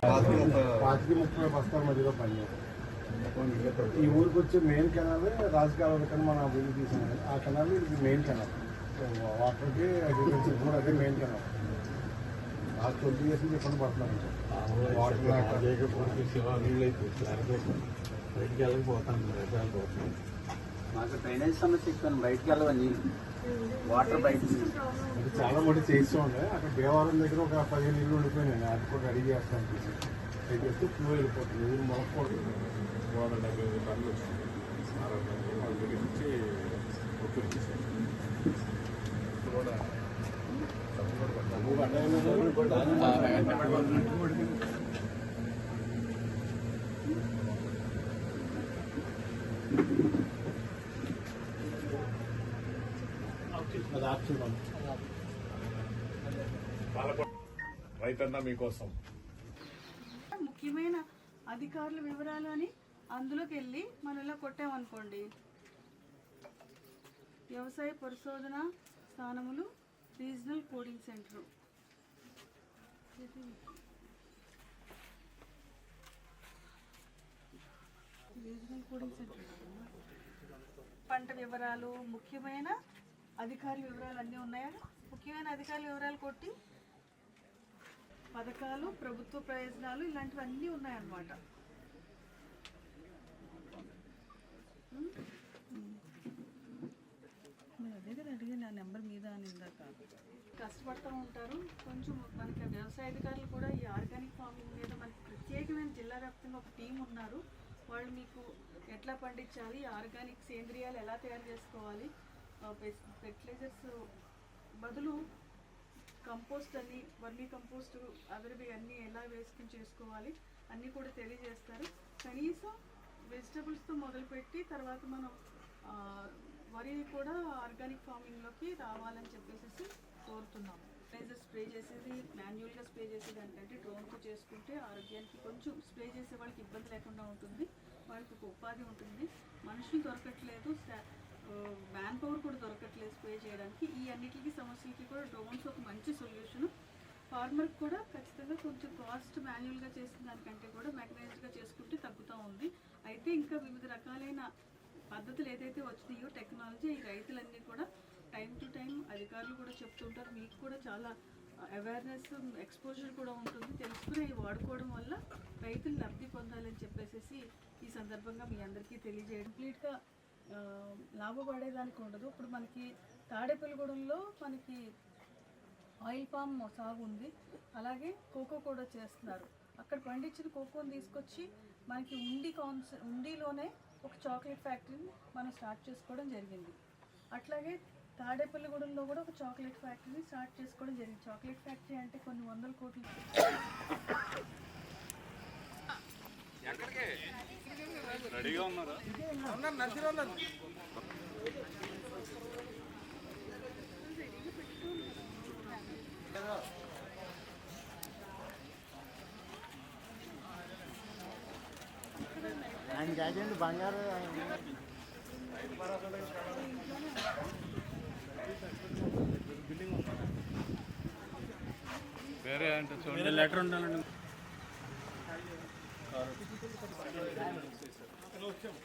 30 బస్తాల మధ్యలో పనిచేస్తాం. ఈ ఊరికి వచ్చే మెయిన్ కెనాల్ రాజకాలం కన్నా మనం అభివృద్ధి తీసాం. ఆ కెనాల్ ఇది మెయిన్ కెనాల్. వాటర్కి అగ్రికల్చర్ కూడా అదే మెయిన్ కెనాల్. లాస్ట్ 20 years నుంచి ఇబ్బంది పడుతున్నాం. వాటర్ బయటికి వెళ్ళకపోతాను, మాకు డ్రైనేజ్ సమస్య ఎక్కువ, బయటికి వెళ్ళవని వాటర్ బయట చాలా మటుకు చేస్తూ ఉండే. అక్కడ దేవాలయం దగ్గర ఒక 15 ఇళ్ళు ఉండిపోయినాయి. అది కూడా రెడీ చేస్తాను అది చేస్తే ఫ్లో వెళ్ళిపోతుంది. ఊరు మొలకపోతుంది. 75 టన్నులు వచ్చింది. 60 వాళ్ళ దగ్గర నుంచి ఒప్పించేసాను. రైతన్న మీకోసం ముఖ్యమైన అధికారుల వివరాలు అని అందులోకి వెళ్ళి మనం ఇలా కొట్టామనుకోండి, వ్యవసాయ పరిశోధన స్థానములు regional coding centre, regional coding centre, పంట వివరాలు, ముఖ్యమైన అధికారుల వివరాలు అన్నీ ఉన్నాయా? ముఖ్యమైన అధికారుల వివరాలు కొట్టి పథకాలు, ప్రభుత్వ ప్రయోజనాలు ఇలాంటివన్నీ ఉన్నాయన్నమాట. అదే కదా అడిగి నా నెంబర్ మీద అని ఇందాక. కష్టపడుతూ ఉంటారు. కొంచెం మనకి వ్యవసాయ అధికారులు కూడా ఈ ఆర్గానిక్ ఫార్మింగ్ మీద మనకి ప్రత్యేకమైన జిల్లా వ్యాప్తంగా ఒక టీం ఉన్నారు. వాళ్ళు మీకు ఎట్లా పండించాలి, ఆర్గానిక్ సేంద్రియాలు ఎలా తయారు చేసుకోవాలి, ఫెర్టిలైజర్స్ బదులు కంపోస్ట్ అని, వర్మీ కంపోస్ట్ అదర్వి అన్నీ ఎలా వేసుకుని చేసుకోవాలి అన్నీ కూడా తెలియజేస్తారు. కనీసం వెజిటబుల్స్తో మొదలుపెట్టి తర్వాత మనం వరి కూడా ఆర్గానిక్ ఫార్మింగ్లోకి రావాలని చెప్పేసి కోరుతున్నాము. ఫెర్టిలైజర్ స్ప్రే చేసేది మాన్యువల్గా స్ప్రే చేసేది అంటే డ్రోన్తో చేసుకుంటే ఆరోగ్యానికి కొంచెం స్ప్రే చేసే వాళ్ళకి ఇబ్బంది లేకుండా ఉంటుంది, వాళ్ళకి ఒక ఉపాధి ఉంటుంది. మనుషులు దొరకట్లేదు, మ్యాన్ పవర్ కూడా దొరకట్లేదు స్ప్రే చేయడానికి. ఈ అన్నిటికీ సమస్యలకి కూడా డ్రోన్స్ ఒక మంచి సొల్యూషన్. ఫార్మర్కి కూడా ఖచ్చితంగా కొంచెం కాస్ట్ మాన్యువల్గా చేసిన దానికంటే కూడా మెకనైజ్డ్గా చేసుకుంటే తగ్గుతూ ఉంది. అయితే ఇంకా వివిధ రకాలైన పద్ధతులు ఏదైతే వచ్చినాయో టెక్నాలజీ, ఈ రైతులన్నీ కూడా టైం టు టైం అధికారులు కూడా చెప్తుంటారు. మీకు కూడా చాలా అవేర్నెస్, ఎక్స్పోజర్ కూడా ఉంటుంది. తెలుసుకుని వాడుకోవడం వల్ల రైతులు లబ్ధి పొందాలని చెప్పేసి ఈ సందర్భంగా మీ అందరికీ తెలియజేయడం. కంప్లీట్గా లాభపడేదానికి ఉండదు. ఇప్పుడు మనకి తాడేపల్లిగూడెంలో మనకి ఆయిల్ పామ్ సాగు ఉంది, అలాగే కోకో కూడా చేస్తున్నారు. అక్కడ పండించిన కోకోని తీసుకొచ్చి మనకి ఉండిలోనే ఒక చాక్లెట్ ఫ్యాక్టరీని మనం స్టార్ట్ చేసుకోవడం జరిగింది. అట్లాగే తాడేపల్లిగూడెంలో కూడా ఒక చాక్లెట్ ఫ్యాక్టరీని స్టార్ట్ చేసుకోవడం జరిగింది. చాక్లెట్ ఫ్యాక్టరీ అంటే కొన్ని 100 కోట్లు. రెడీగా ఉన్నారా? ఆయన జాకెట్ బంగారు వేరే అంటే చూడండి, లెటర్ ఉండాలండి. వచ్చాము.